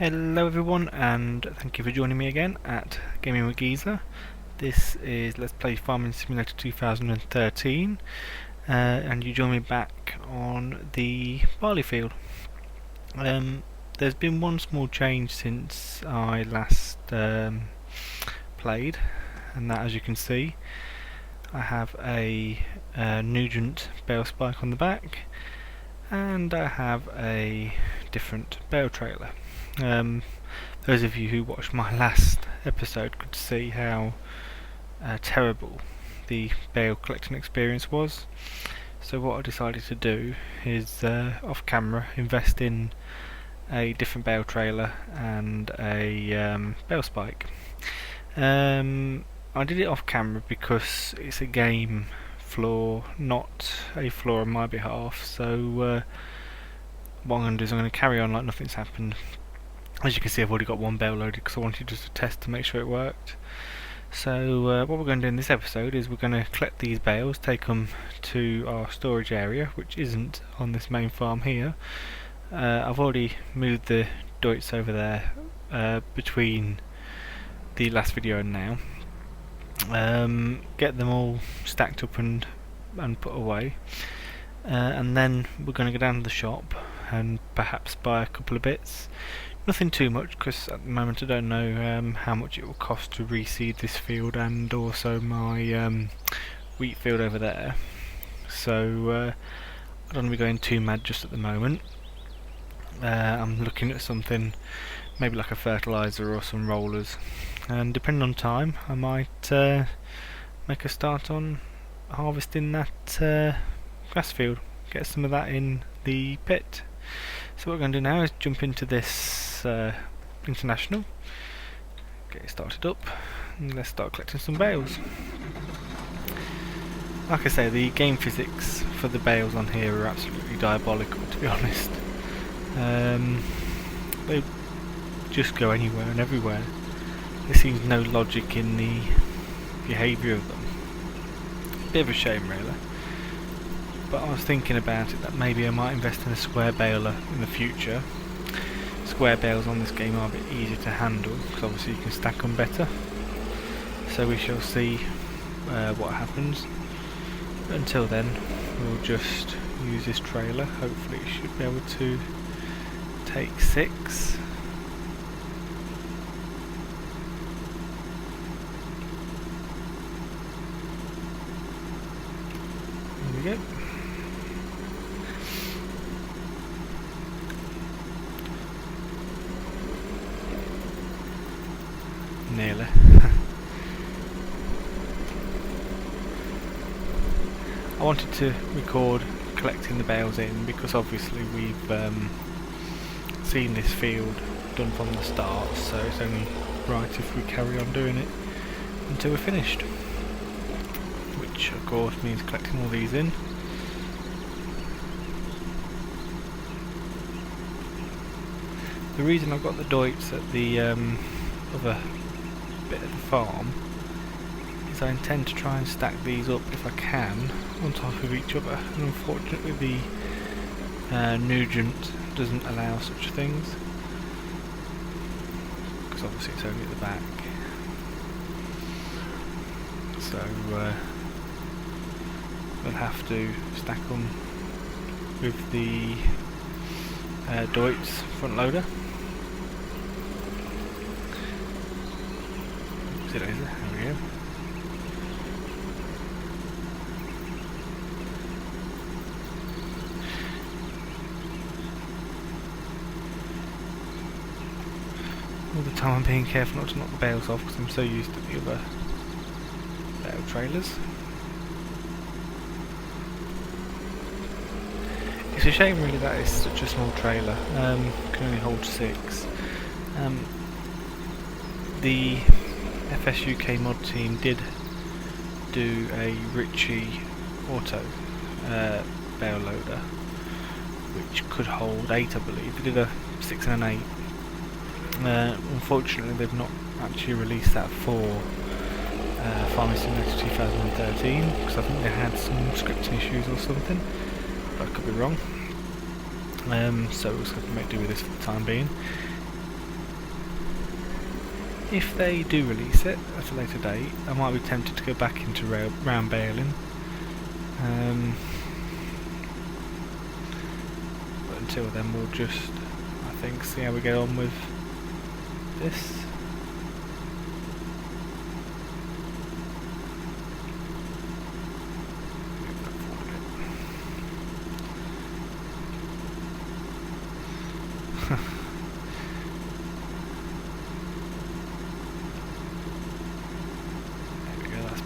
Hello everyone, and thank you for joining me again at Gaming with Geezah. This is Let's Play Farming Simulator 2013, and you join me back on the barley field. There's been one small change since I last played, and that, as you can see, I have a Nugent bale spike on the back, and I have a different bale trailer. Those of you who watched my last episode could see how terrible the bale collecting experience was. So what I decided to do is, off camera, invest in a different bale trailer and a bale spike. I did it off camera because it's a game flaw, not a flaw on my behalf. So what I'm going to do is I'm going to carry on like nothing's happened. As you can see, I've already got one bale loaded because I wanted just to test to make sure it worked. So what we're going to do in this episode is we're going to collect these bales, take them to our storage area, which isn't on this main farm here. I've already moved the doits over there between the last video and now. Get them all stacked up and put away. And then we're going to go down to the shop and perhaps buy a couple of bits. Nothing too much, because at the moment I don't know how much it will cost to reseed this field and also my wheat field over there. So I don't want to be going too mad just at the moment. I'm looking at something maybe like a fertiliser or some rollers, and depending on time I might make a start on harvesting that grass field, get some of that in the pit. So what we're going to do now is jump into this international, get it started up, and let's start collecting some bales. Like I say, the game physics for the bales on here are absolutely diabolical, to be honest. They just go anywhere and everywhere. There seems no logic in the behaviour of them. Bit of a shame, really. But I was thinking about it that maybe I might invest in a square baler in the future. Square bales on this game are a bit easier to handle because obviously you can stack them better. So we shall see what happens. But until then, we'll just use this trailer. Hopefully it should be able to take 6. There we go. Nearly. I wanted to record collecting the bales in because obviously we've seen this field done from the start, so it's only right if we carry on doing it until we're finished, which of course means collecting all these in. The reason I've got the doits at the other bit of the farm is I intend to try and stack these up if I can on top of each other, and unfortunately the Nugent doesn't allow such things because obviously it's only at the back. So we'll have to stack them with the doits front loader. There we go. All the time I'm being careful not to knock the bales off because I'm so used to the other bale trailers. It's a shame really that it's such a small trailer, can only hold 6. The FS UK mod team did do a Ritchie Auto bale loader which could hold 8, I believe. They did a 6 and an 8. Unfortunately they've not actually released that for Farming Simulator 2013 because I think they had some scripting issues or something, but I could be wrong. So we'll just have to make do with this for the time being. if they do release it at a later date, I might be tempted to go back into round baling. But until then, we'll just, I think, see how we get on with this.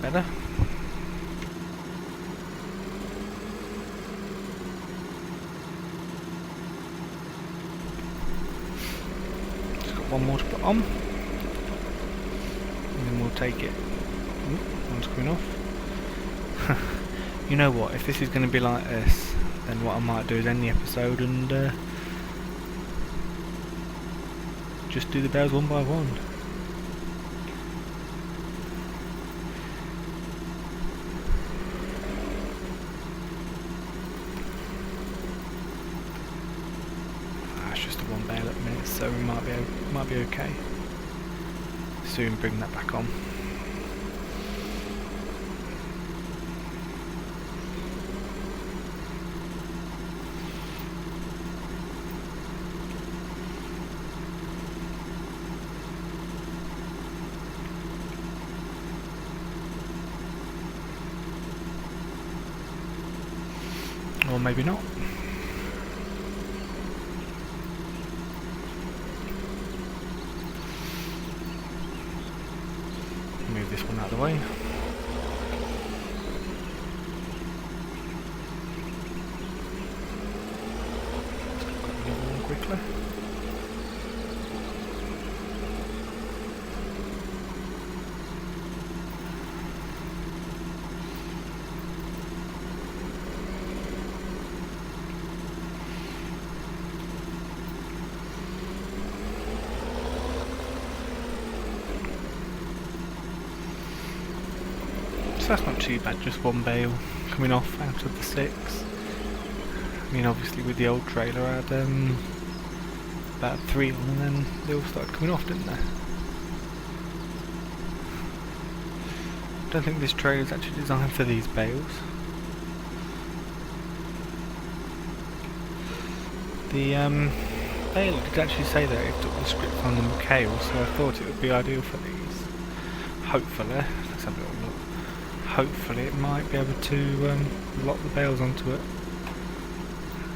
Better. Just got one more to put on, and then we'll take it. Ooh, one's coming off. You know what? If this is going to be like this, then what I might do is end the episode and just do the bales one by one. One bale at the minute, so we might be okay. Soon bring that back on. Or maybe not. Move this one out of the way. Got another one quickly. So that's not too bad, just one bale coming off out of the 6. I mean, obviously with the old trailer I had about 3 on, and then they all started coming off, didn't they? I don't think this trailer is actually designed for these bales. The Bale did actually say that it took the script from the Kale, so I thought it would be ideal for these. Hopefully, let's have a little look. Hopefully it might be able to lock the bales onto it.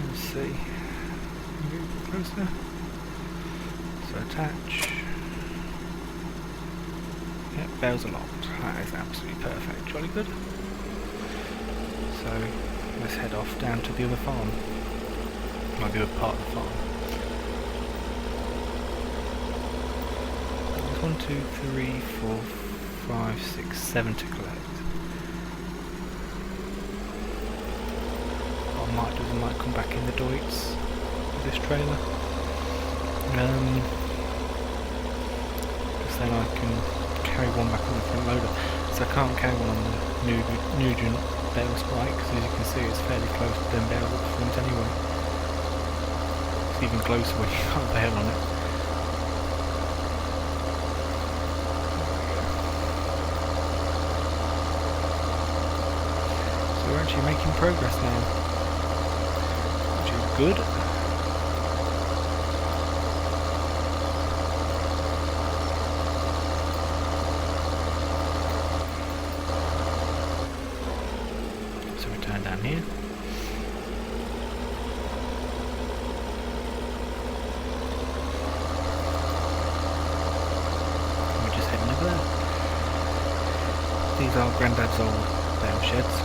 Let's see. Move closer. So attach. Yep, bales are locked. That is absolutely perfect. Jolly good. So let's head off down to the other farm. Well, the other part of the farm. There's 1, 2, 3, 4, 5, 6, 7 to collect. What I might do is I might come back in the Deutz with this trailer. Because then I can carry one back on the front loader. So I can't carry one on the Nugent Bale Spike, because as you can see it's fairly close to them bales at the front anyway. It's even closer when you can't bail on it. So we're actually making progress now, which is good. So we turn down here. We're just heading over there. These are Grandad's old bale sheds.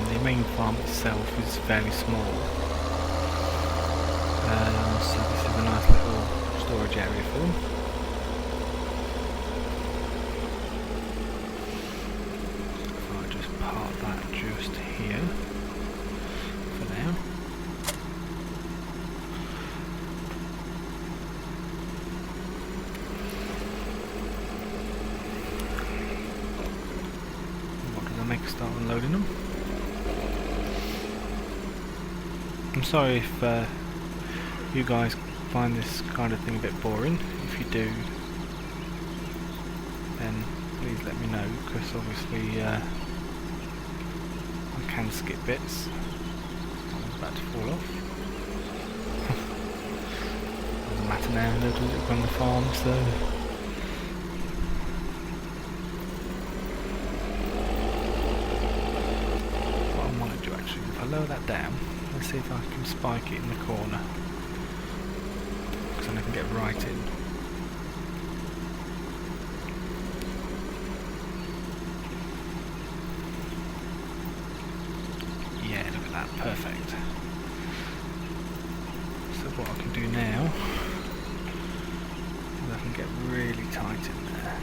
The main farm itself is fairly small, so this is a nice little storage area for them. If I just park that just here for now. What does that make us start unloading them? I'm sorry if you guys find this kind of thing a bit boring. If you do, then please let me know, because obviously I can skip bits. I'm about to fall off. Doesn't matter now, they'll do it on the farm, so... What I might do actually, if I lower that down, let's see if I can spike it in the corner. Because then I can get right in. Yeah, look at that, perfect. So what I can do now is I can get really tight in there.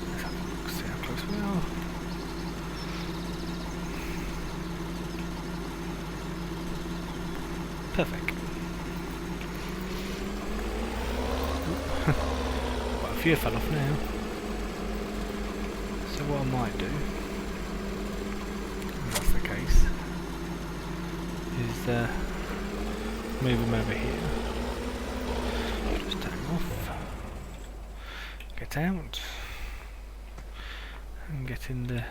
Let's have a look, see how close we are. Perfect. Quite a few fell off now. So what I might do, if that's the case, is move them over here. Just take them off. Get out. And get in the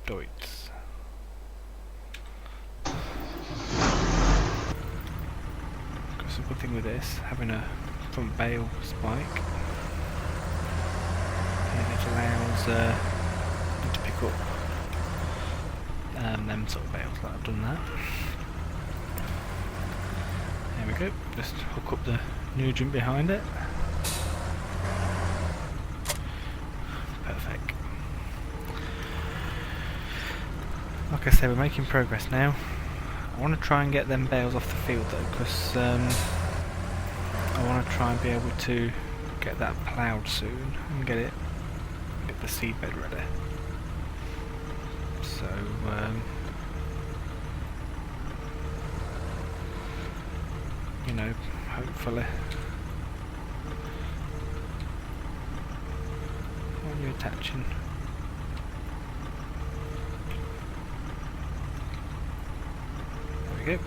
Deutz. Because the good thing with this, having a front bale spike, it allows you to pick up them sort of bales, like I've done that. There we go, just hook up the Nugent behind it. Perfect. Like I say, we're making progress now. I want to try and get them bales off the field though, because I want to try and be able to get that ploughed soon and get the seedbed ready. So you know, hopefully. What are you attaching? There we go.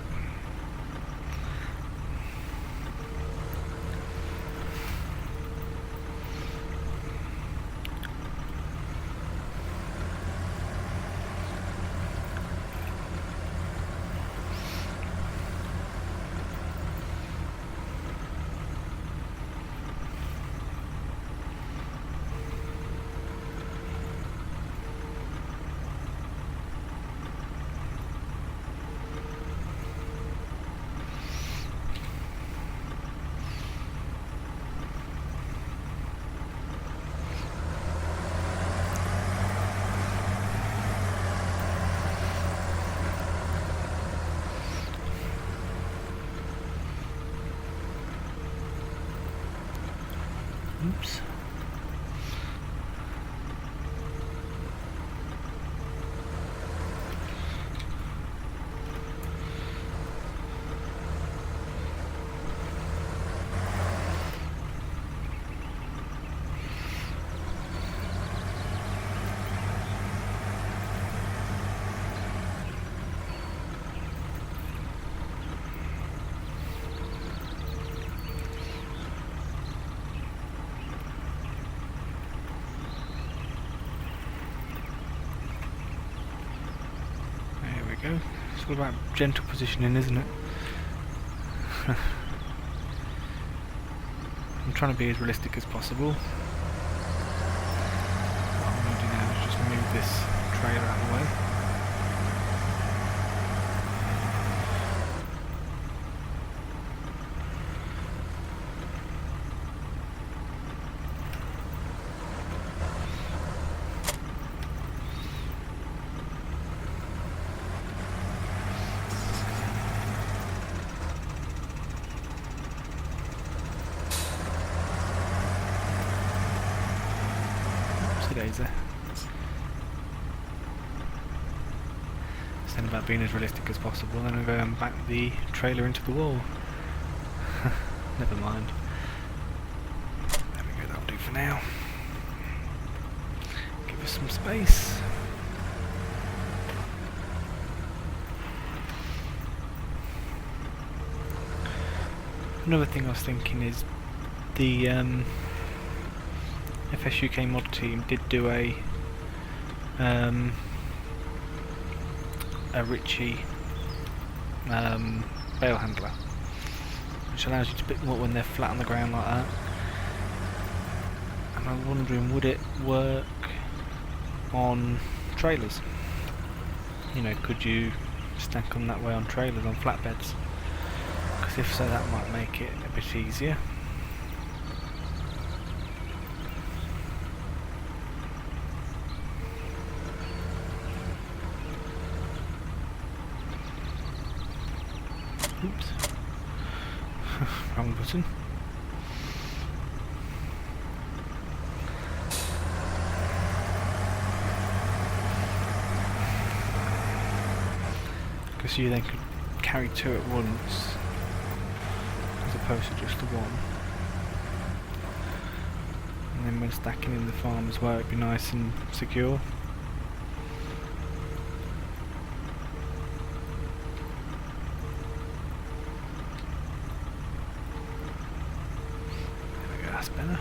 Oops. Go. It's all about gentle positioning, isn't it? I'm trying to be as realistic as possible. What I'm going to do now is just move this trailer out of the way. Geezah. It's then about being as realistic as possible, and then I'm going back the trailer into the wall. Never mind. There we go, that'll do for now. Give us some space. Another thing I was thinking is the FSUK mod team did do a Ritchie bale handler, which allows you to pick them up when they're flat on the ground like that. And I'm wondering, would it work on trailers? You know, could you stack them that way on trailers, on flatbeds? Because if so, that might make it a bit easier. Oops. Wrong button. Because you then could carry two at once, as opposed to just the one. And then when stacking in the farm as well, it'd be nice and secure. There we go, that's better.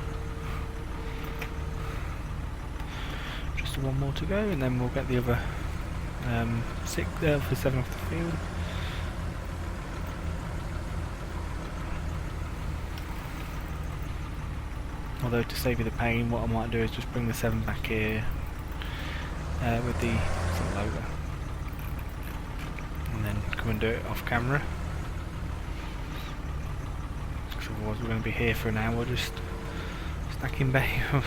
Just one more to go, and then we'll get the other for 7 off the field. Although to save you the pain, what I might do is just bring the 7 back here with the front loader, and then come and do it off camera. Because otherwise we're going to be here for an hour just stacking bales.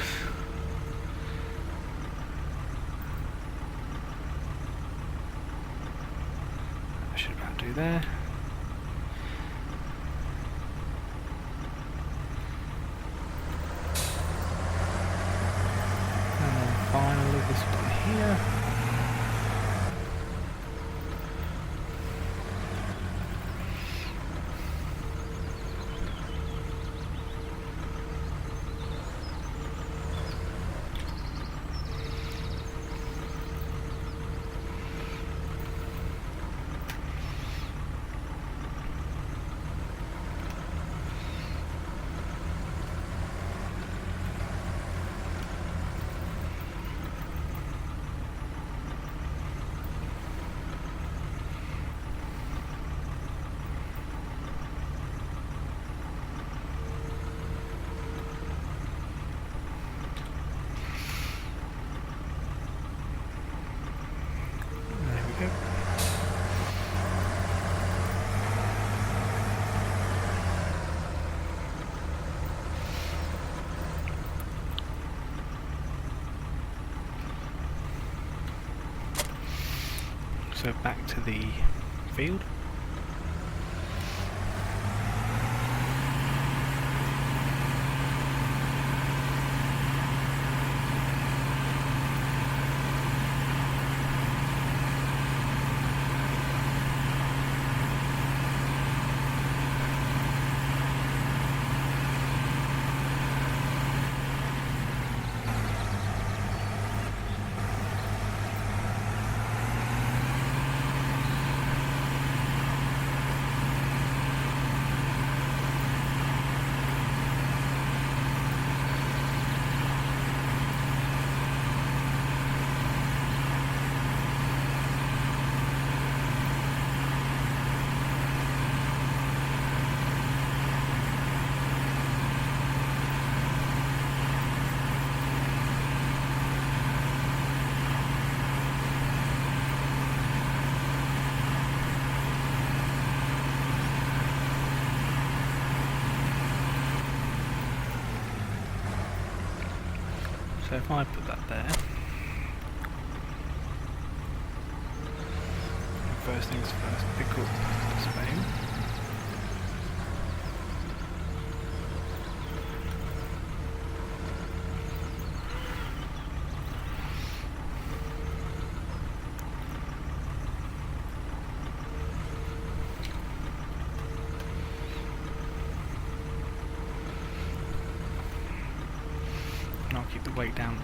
There. And then finally this one here. So back to the field. So if I put that there, first things first, pick up the spade. And I'll keep the weight down though.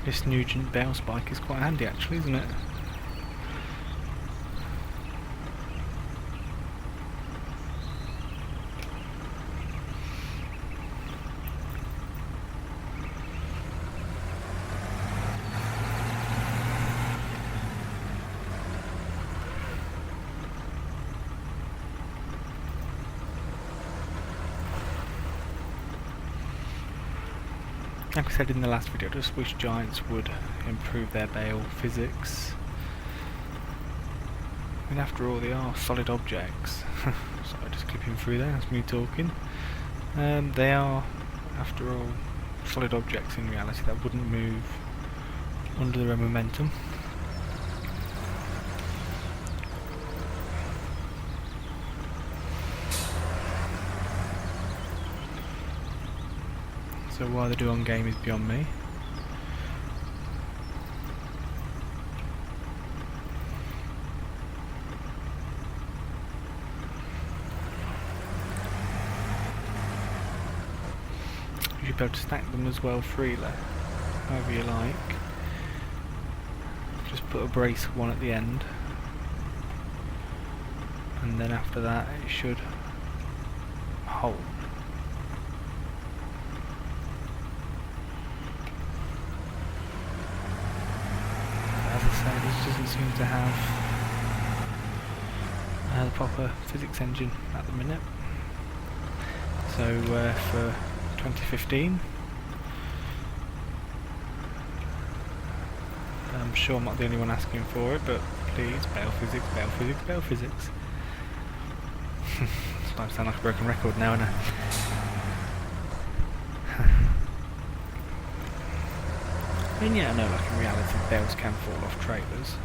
This Nugent bale spike is quite handy actually, isn't it? Like I said in the last video, I just wish giants would improve their bale physics. I mean, after all, they are solid objects. Sorry, just clipping through there, that's me talking. They are, after all, solid objects in reality that wouldn't move under their own momentum. So why they do on game is beyond me. You should be able to stack them as well freely, however you like. Just put a brace one at the end, and then after that it should hold. This doesn't seem to have the proper physics engine at the minute. So for 2015, I'm sure I'm not the only one asking for it, but please, bale physics, bale physics, bale physics. It's starting to sound like a broken record now, isn't it? I mean, yeah, I know, like in reality, bales can fall off trailers.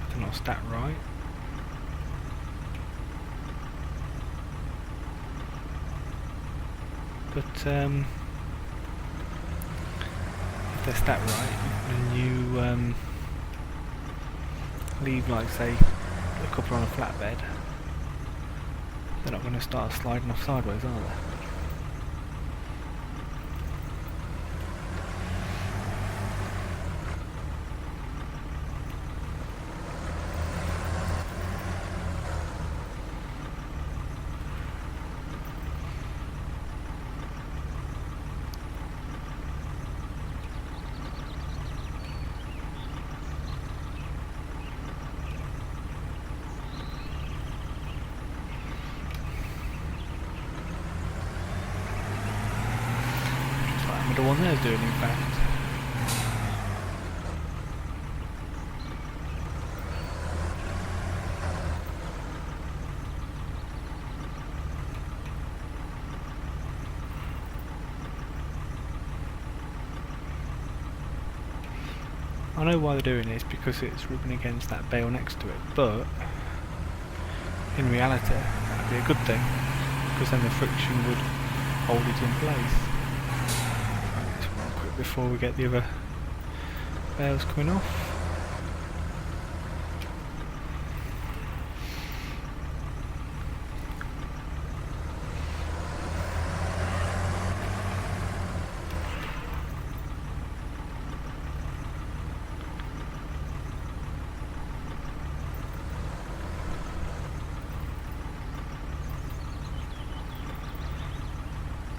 They're not stacked right. But if they're stacked right, and you leave, like, say, a couple on a flatbed, they're not going to start sliding off sideways, are they? The one they're doing, in fact. I know why they're doing this, because it's rubbing against that bale next to it, but in reality that would be a good thing, because then the friction would hold it in place. Before we get the other bales coming off.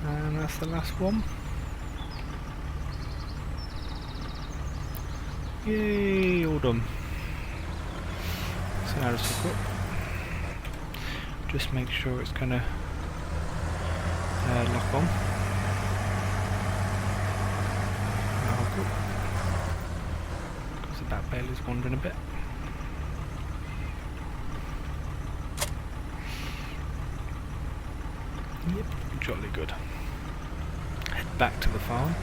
And that's the last one. Yay, all done. So now just hook up. Just make sure it's gonna lock on. Now hook up. Because the back bale is wandering a bit. Yep, jolly good. Head back to the farm.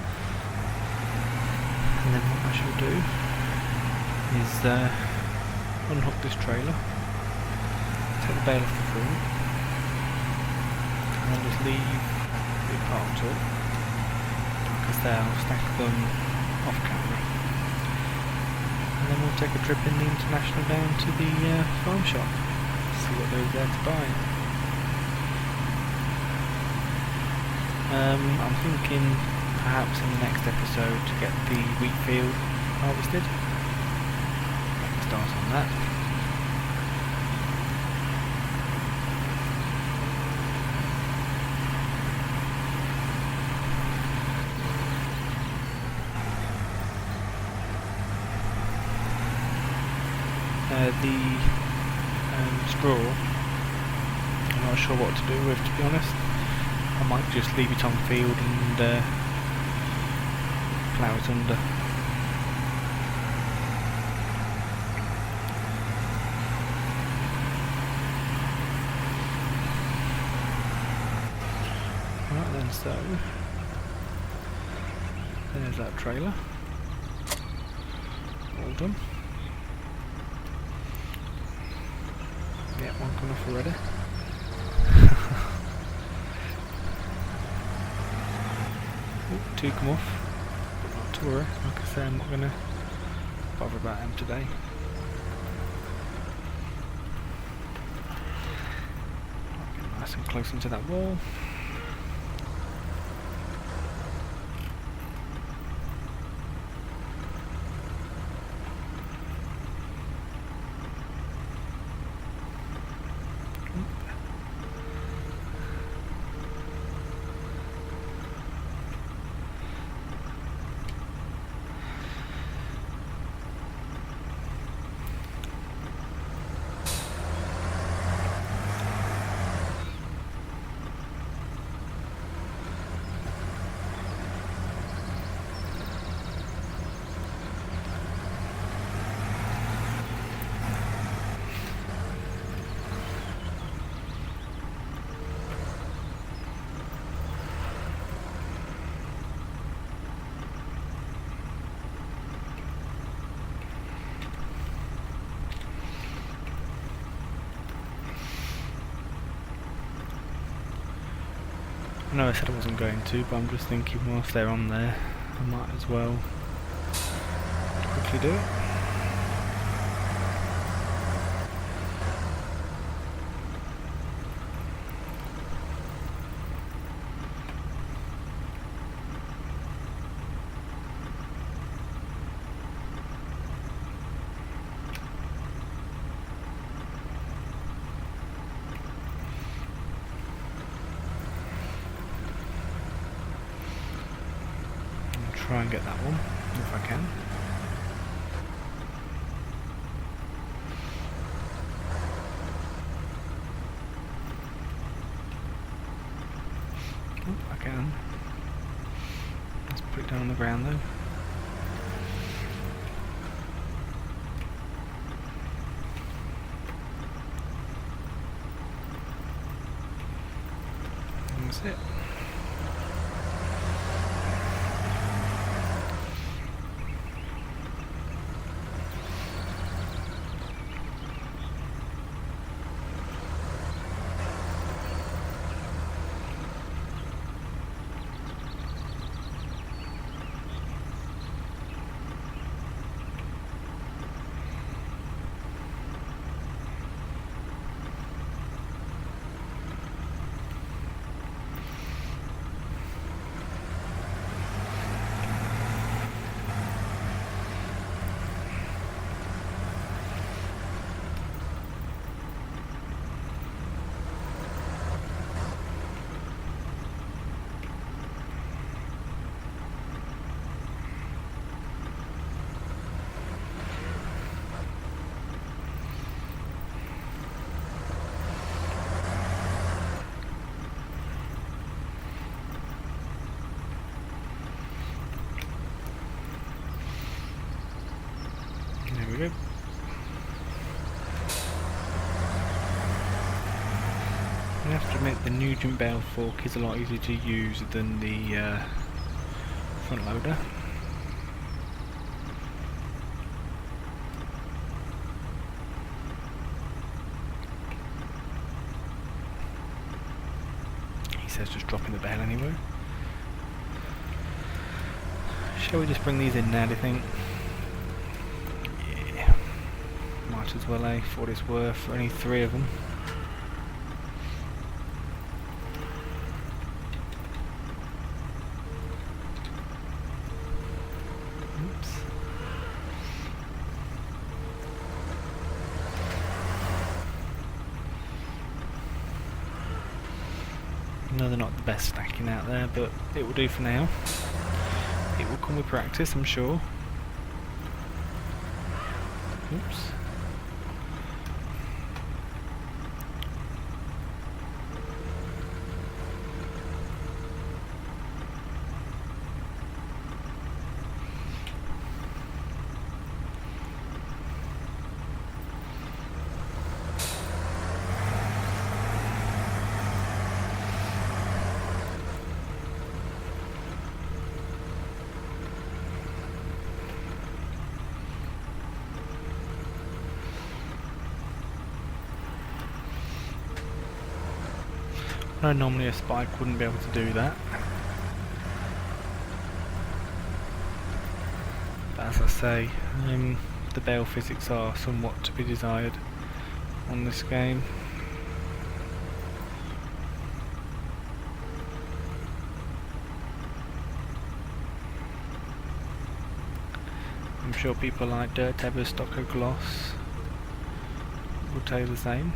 And then what I shall do is unhook this trailer, take the bale off the front, and then just leave it parked up, because I'll stack them off camera. And then we'll take a trip in the International down to the farm shop, see what there's there to buy. I'm thinking perhaps in the next episode to get the wheat field harvested. Make a start on that. The straw, I'm not sure what to do with, to be honest. I might just leave it on field and plough it under. Right then, so there's that trailer, all done. Yeah, one coming off already. Ooh, two come off, but not to worry. Like I say, I'm not going to bother about them today. I'll get nice and close into that wall. I know I said I wasn't going to, but I'm just thinking whilst they're on there, I might as well quickly do it. Try and get that one, if I can. Oh, I can. Let's put it down on the ground though. And that's it. There we go. I have to admit the Nugent Bale fork is a lot easier to use than the front loader. He says just dropping the bale anyway. Shall we just bring these in now, do you think? Yeah. Might as well, eh? For what it's worth. Only 3 of them. No, they're not the best stacking out there, but it will do for now. It will come with practice, I'm sure. Oops. No, normally a spike wouldn't be able to do that. But as I say, the Bale physics are somewhat to be desired on this game. I'm sure people like Dirt Ever Stocker Gloss will tell you the same.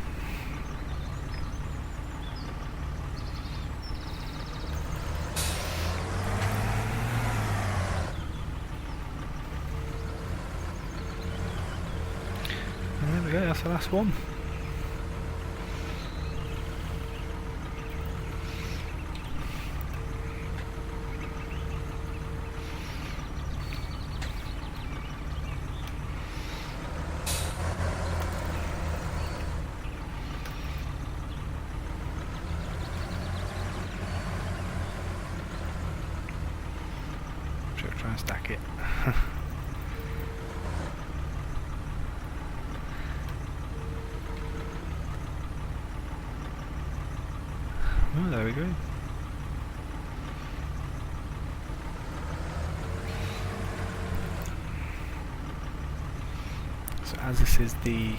And there we go, that's the last one. Try and stack it. Oh, there we go. So as this is the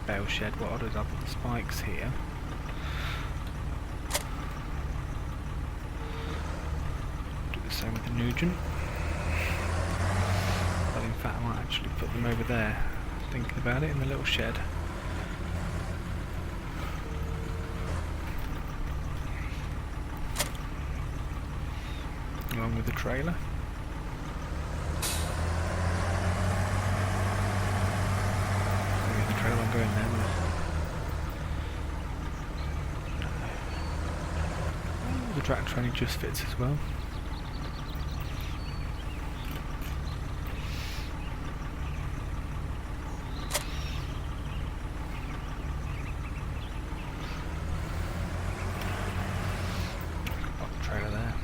bale shed, what I'll do is I'll put the spikes here. Do the same with the Nugent. In fact, I might actually put them over there, thinking about it, in the little shed. Along with the trailer. Maybe the trailer won't go in there, will it? Oh, the track training just fits as well. Trailer there.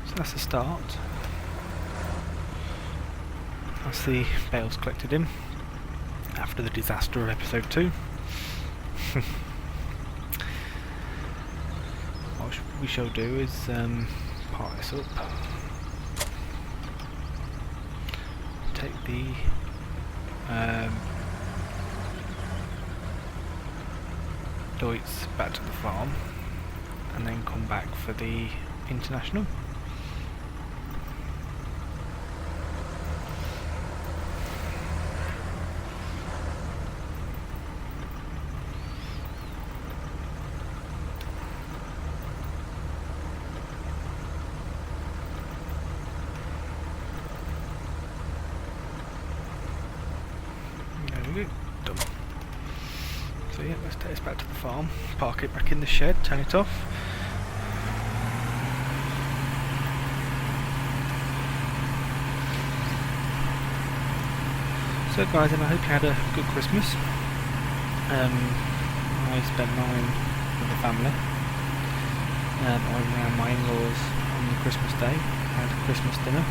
So that's the start. That's the bales collected in after the disaster of episode 2. What we shall do is part this up, take the Deutz back to the farm, and then come back for the international. Done. So yeah, let's take this back to the farm, park it back in the shed, turn it off. So guys, and I hope you had a good Christmas. I spent mine with the family. I went around my in-laws on the Christmas day, had a Christmas dinner,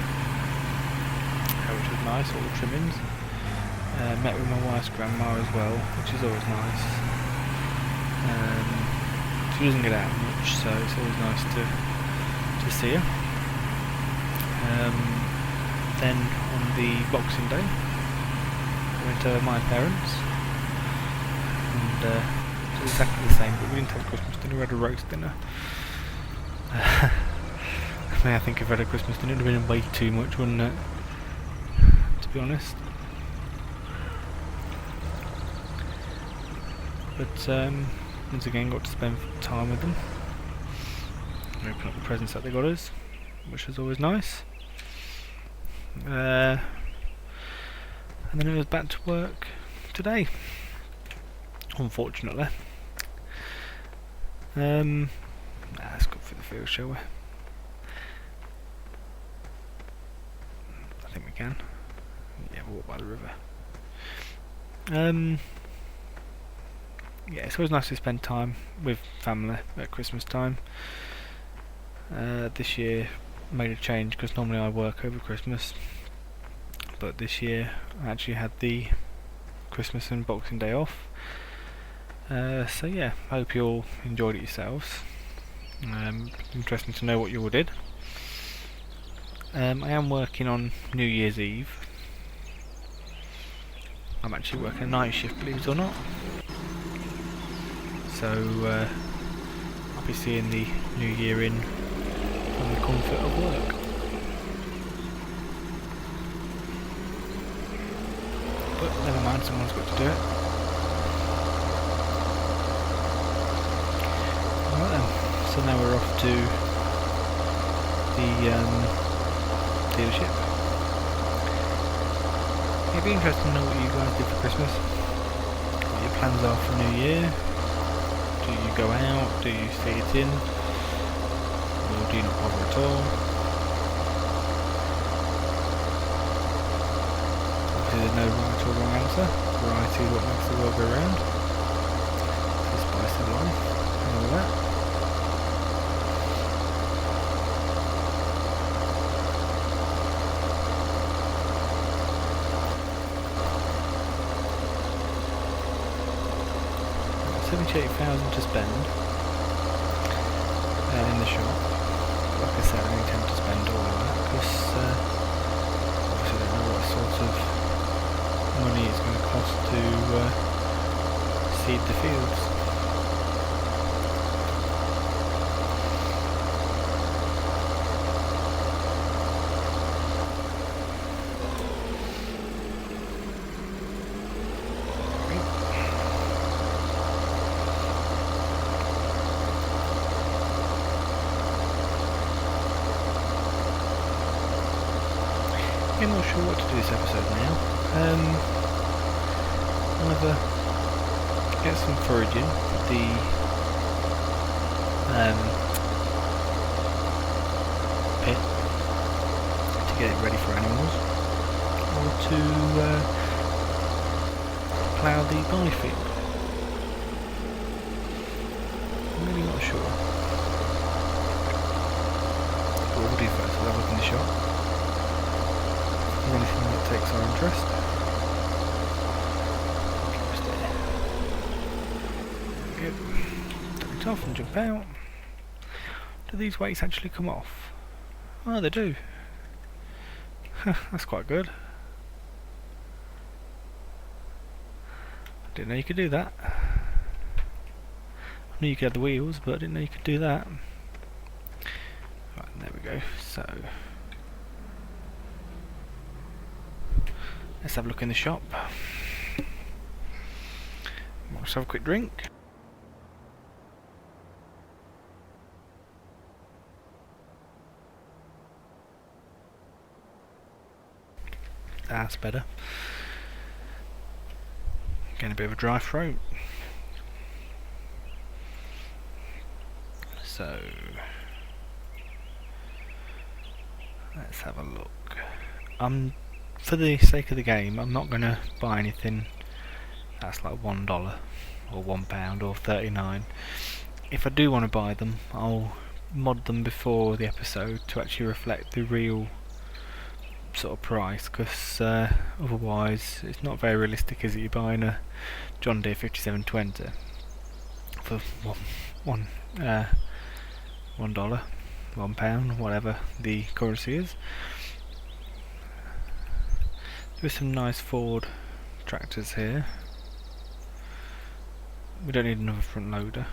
which was nice, all the trimmings. Met with my wife's grandma as well, which is always nice. She doesn't get out much, so it's always nice to see her. Then on the Boxing Day, I went to my parents, and it exactly the same, but we didn't have Christmas dinner, we had a roast dinner. I think if I had a Christmas dinner it would have been way too much, wouldn't it? To be honest. But once again got to spend time with them. Open up the presents that they got us, which was always nice. And then it was back to work today, unfortunately. Let's go for the field, shall we? I think we can. Yeah, we'll walk by the river. Yeah, it's always nice to spend time with family at Christmas time. This year made a change because normally I work over Christmas, but this year I actually had the Christmas and Boxing Day off. So yeah, hope you all enjoyed it yourselves. Interesting to know what you all did. I am working on New Year's Eve. I'm actually working a night shift, believe it or not. So I'll be seeing the New Year in from the comfort of work. But never mind, someone's got to do it. Right then, so now we're off to the dealership. It'd be interesting to know what you guys did for Christmas, what your plans are for New Year. Do you go out? Do you stay it in? Or do you not bother at all? Obviously there's no right or wrong answer. Variety is what makes the world go round. It's the spice of life and all that. £78,000 to spend in the shop. Like I said, I intend to spend all of that because obviously I don't know what sort of money it's going to cost to seed the fields. I'm not sure what to do this episode now. I'll either get some foraging for the pit to get it ready for animals, or to plough the barley field. I'm really not sure. But what we'll do first, we'll have a look in the shop. Anything that takes our interest. Good. Take it off and jump out. Do these weights actually come off? Oh, they do. That's quite good. Didn't know you could do that. I knew you could have the wheels, but I didn't know you could do that. Right, there we go. So let's have a look in the shop. Let's have a quick drink. That's better. Getting a bit of a dry throat. So let's have a look. For the sake of the game, I'm not going to buy anything that's like $1 or £1 or 39. If I do want to buy them, I'll mod them before the episode to actually reflect the real sort of price, because otherwise it's not very realistic, is it? You're buying a John Deere 5720 for $1, £1, whatever the currency is. There's some nice Ford tractors here. We don't need another front loader.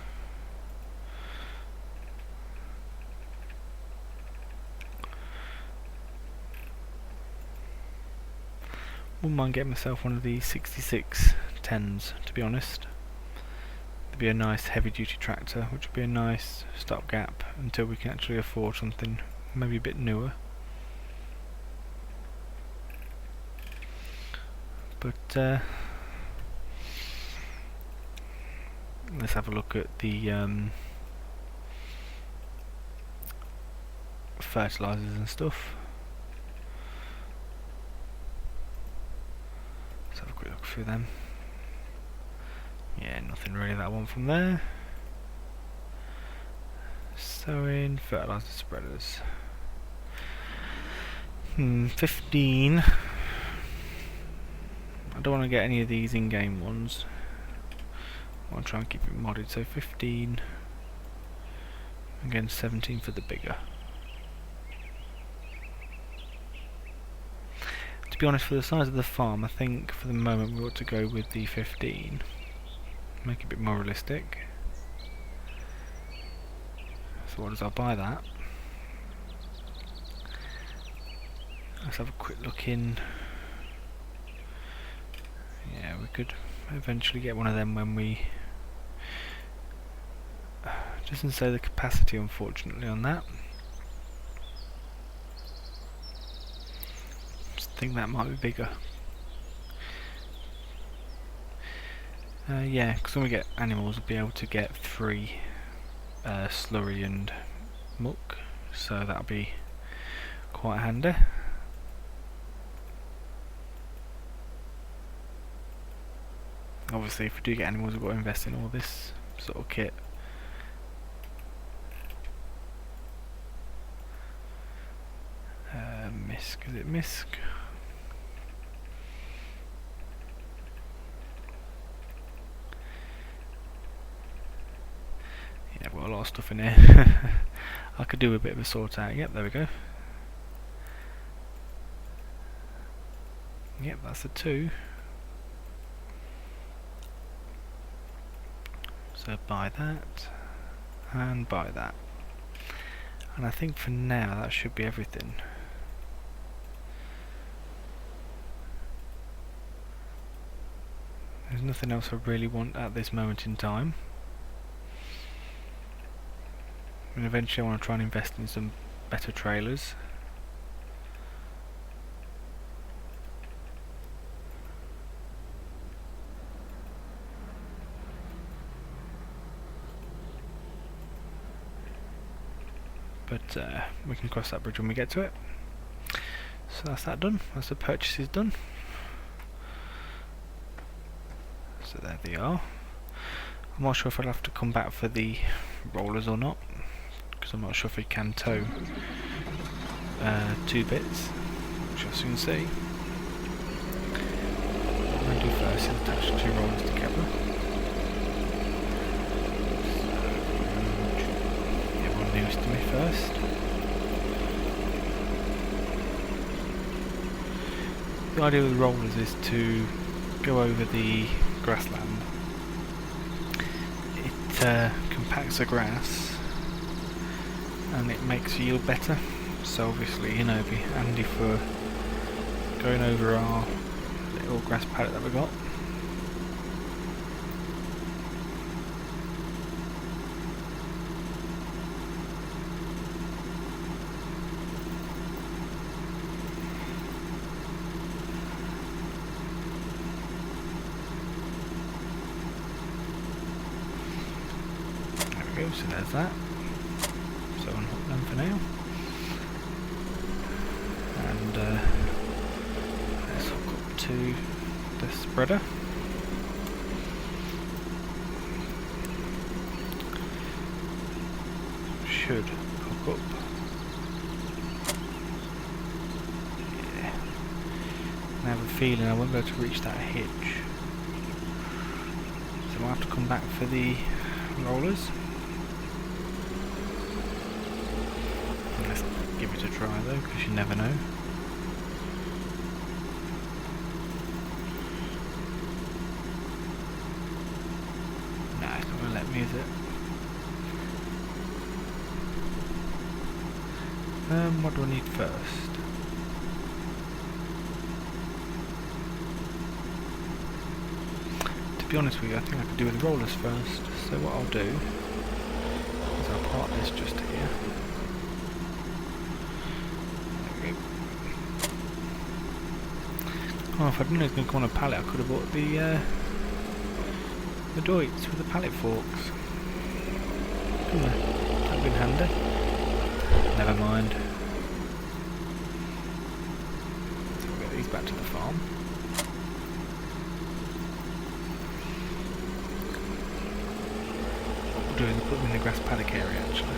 Wouldn't mind getting myself one of these 66 10s, to be honest. It'd be a nice heavy duty tractor, which would be a nice stopgap until we can actually afford something maybe a bit newer. But let's have a look at the fertilizers and stuff. Let's have a quick look through them. Yeah, nothing really that I want from there. Sowing, fertilizer spreaders. 15. I don't want to get any of these in-game ones. I want to try and keep it modded, so 15. Again, 17 for the bigger. To be honest, for the size of the farm, I think for the moment we ought to go with the 15. Make it a bit more realistic. So what does I'll buy that? Let's have a quick look in. Yeah, we could eventually get one of them when we... Doesn't say the capacity, unfortunately, on that. Just think that might be bigger. Yeah, because when we get animals, we'll be able to get 3 slurry and muck, so that'll be quite handy. Obviously, if we do get animals, we've got to invest in all this sort of kit. Misk, is it Misk? Yeah, I've got a lot of stuff in here. I could do a bit of a sort out. Yep, there we go. Yep, that's a 2. So buy that, and buy that. And I think for now that should be everything. There's nothing else I really want at this moment in time. And eventually I want to try and invest in some better trailers. But we can cross that bridge when we get to it. So that's that done. That's the purchases done. So there they are. I'm not sure if I'll have to come back for the rollers or not, because I'm not sure if we can tow 2 bits, which I'll soon see. What I'm going to do first is attach 2 rollers together. Get one nearest to me first. The idea with the rollers is to go over the grassland. It compacts the grass and it makes yield better, so obviously, you know, it'd be handy for going over our little grass paddock that we got. So there's that. So unhook them for now. And let's hook up to the spreader. Should hook up. Yeah. I have a feeling I won't be able to reach that hitch. So I'll have to come back for the rollers. Let's give it a try though, because you never know. is it? What do I need first? To be honest with you, I think I could do with the rollers first. So what I'll do is I'll park this just here. Oh, if I didn't know it was going to go on a pallet, I could have bought the Deutz with the pallet forks. Couldn't I? That would have been handy. Never mind. So we'll get these back to the farm. What we'll do is put them in the grass paddock area actually.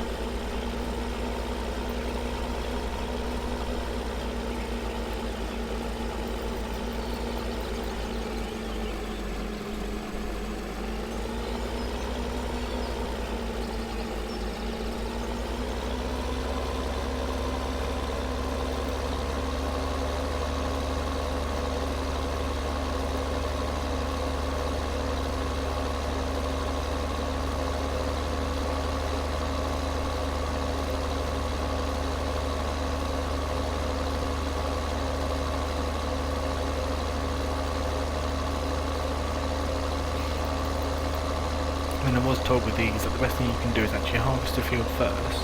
I was told with these that the best thing you can do is actually harvest the field first,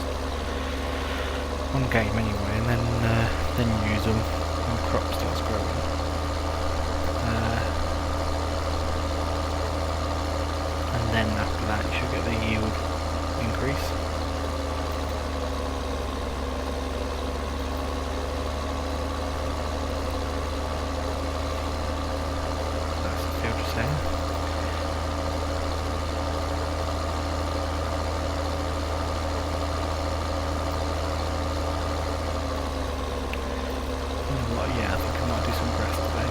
on game anyway, and then use them when the crop starts growing. And then after that you should get the yield increase. That's the field just saying. Yeah, I think I might do some grass today.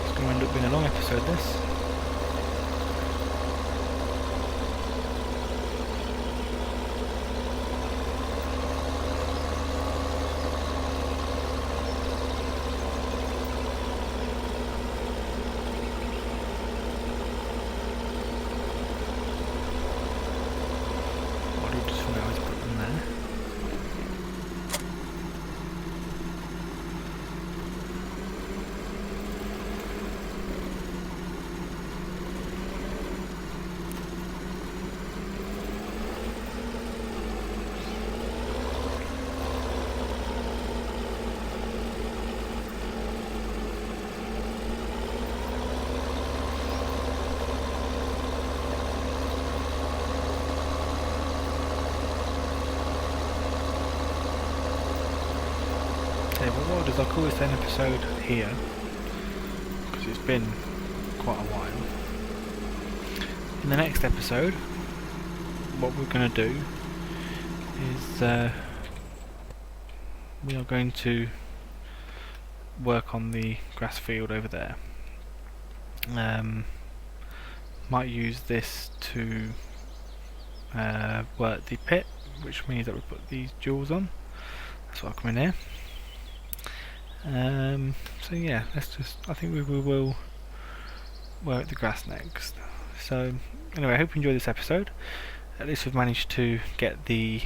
It's going to end up being a long episode, this. What I'll do is I'll call this an episode here, because it's been quite a while. In the next episode, what we're going to do is we are going to work on the grass field over there. Might use this to work the pit, which means that we put these jewels on. That's what I'll come in here. So yeah, I think we will work the grass next. So anyway, I hope you enjoyed this episode. At least we've managed to get the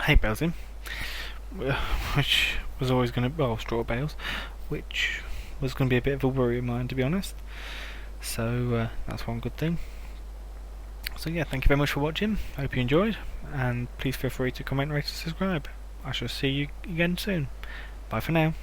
hay bales in, which was always going to, well, straw bales, which was going to be a bit of a worry of mine, to be honest. So that's one good thing. So yeah, thank you very much for watching. I hope you enjoyed, and please feel free to comment, rate and subscribe. I shall see you again soon. Bye for now.